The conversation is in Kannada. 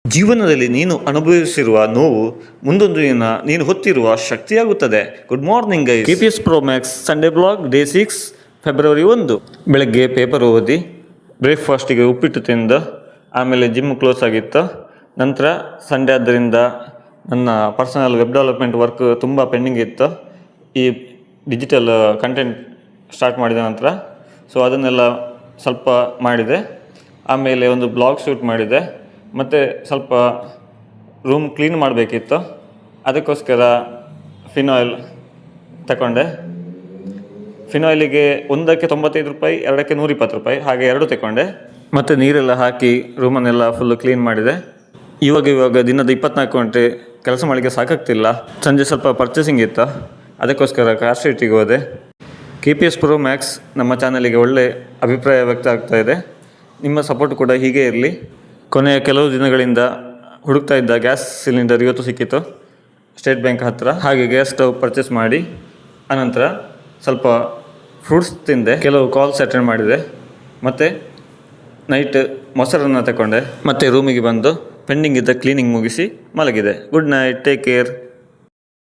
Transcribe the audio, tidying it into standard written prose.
ಜೀವನದಲ್ಲಿ ನೀನು ಅನುಭವಿಸಿರುವ ನೋವು ಮುಂದೊಂದು ದಿನ ನೀನು ಹೊತ್ತಿರುವ ಶಕ್ತಿಯಾಗುತ್ತದೆ. Good morning guys. KPS Pro Max Sunday blog day 6 February 1. ಬೆಳಗ್ಗೆ ಪೇಪರ್ ಓದಿ, ಬ್ರೇಕ್ಫಾಸ್ಟಿಗೆ ಉಪ್ಪಿಟ್ಟು ತಿಂದು, ಆಮೇಲೆ ಜಿಮ್ ಕ್ಲೋಸ್ ಆಗಿತ್ತು. ನಂತರ ಸಂಡೇ ಆದ್ದರಿಂದ ನನ್ನ ಪರ್ಸನಲ್ ವೆಬ್ ಡೆವಲಪ್ಮೆಂಟ್ ವರ್ಕ್ ತುಂಬ ಪೆಂಡಿಂಗ್ ಇತ್ತು. ಈ ಡಿಜಿಟಲ್ ಕಂಟೆಂಟ್ ಸ್ಟಾರ್ಟ್ ಮಾಡಿದ ನಂತರ ಅದನ್ನೆಲ್ಲ ಸ್ವಲ್ಪ ಮಾಡಿದೆ. ಆಮೇಲೆ ಒಂದು ಬ್ಲಾಗ್ ಶೂಟ್ ಮಾಡಿದೆ. ಮತ್ತು ಸ್ವಲ್ಪ ರೂಮ್ ಕ್ಲೀನ್ ಮಾಡಬೇಕಿತ್ತು. ಅದಕ್ಕೋಸ್ಕರ ಫಿನಾಯ್ಲ್ ತಗೊಂಡೆ. ಫಿನಾಯ್ಲಿಗೆ ಒಂದಕ್ಕೆ 95 ರೂಪಾಯಿ, ಎರಡಕ್ಕೆ 120 ರೂಪಾಯಿ, ಹಾಗೆ ಎರಡು ತಗೊಂಡೆ. ಮತ್ತು ನೀರೆಲ್ಲ ಹಾಕಿ ರೂಮನ್ನೆಲ್ಲ ಫುಲ್ಲು ಕ್ಲೀನ್ ಮಾಡಿದೆ. ಇವಾಗ ದಿನದ 24 ಗಂಟೆ ಕೆಲಸ ಮಾಡಲಿಕ್ಕೆ ಸಾಕಾಗ್ತಿಲ್ಲ. ಸಂಜೆ ಸ್ವಲ್ಪ ಪರ್ಚೇಸಿಂಗ್ ಇತ್ತು, ಅದಕ್ಕೋಸ್ಕರ ಕಾರ್ ಸ್ಟ್ರೀಟಿಗೆ ಹೋದೆ. KPS Pro Max ನಮ್ಮ ಚಾನಲಿಗೆ ಒಳ್ಳೆ ಅಭಿಪ್ರಾಯ ವ್ಯಕ್ತ ಆಗ್ತಾ ಇದೆ. ನಿಮ್ಮ ಸಪೋರ್ಟ್ ಕೂಡ ಹೀಗೆ ಇರಲಿ. ಕೊನೆಯ ಕೆಲವು ದಿನಗಳಿಂದ ಹುಡುಕ್ತಾ ಇದ್ದ ಗ್ಯಾಸ್ ಸಿಲಿಂಡರ್ ಇವತ್ತು ಸಿಕ್ಕಿತ್ತು ಸ್ಟೇಟ್ ಬ್ಯಾಂಕ್ ಹತ್ತಿರ. ಹಾಗೆ ಗ್ಯಾಸ್ ಸ್ಟವ್ ಪರ್ಚೇಸ್ ಮಾಡಿ ಆನಂತರ ಸ್ವಲ್ಪ ಫ್ರೂಟ್ಸ್ ತಿಂದೆ, ಕೆಲವು ಕಾಲ್ಸ್ ಅಟೆಂಡ್ ಮಾಡಿದೆ, ಮತ್ತು ನೈಟ್ ಮೊಸರನ್ನು ತಗೊಂಡೆ. ಮತ್ತು ರೂಮಿಗೆ ಬಂದು ಪೆಂಡಿಂಗ್ ಇದ್ದ ಕ್ಲೀನಿಂಗ್ ಮುಗಿಸಿ ಮಲಗಿದೆ. Good night, take care.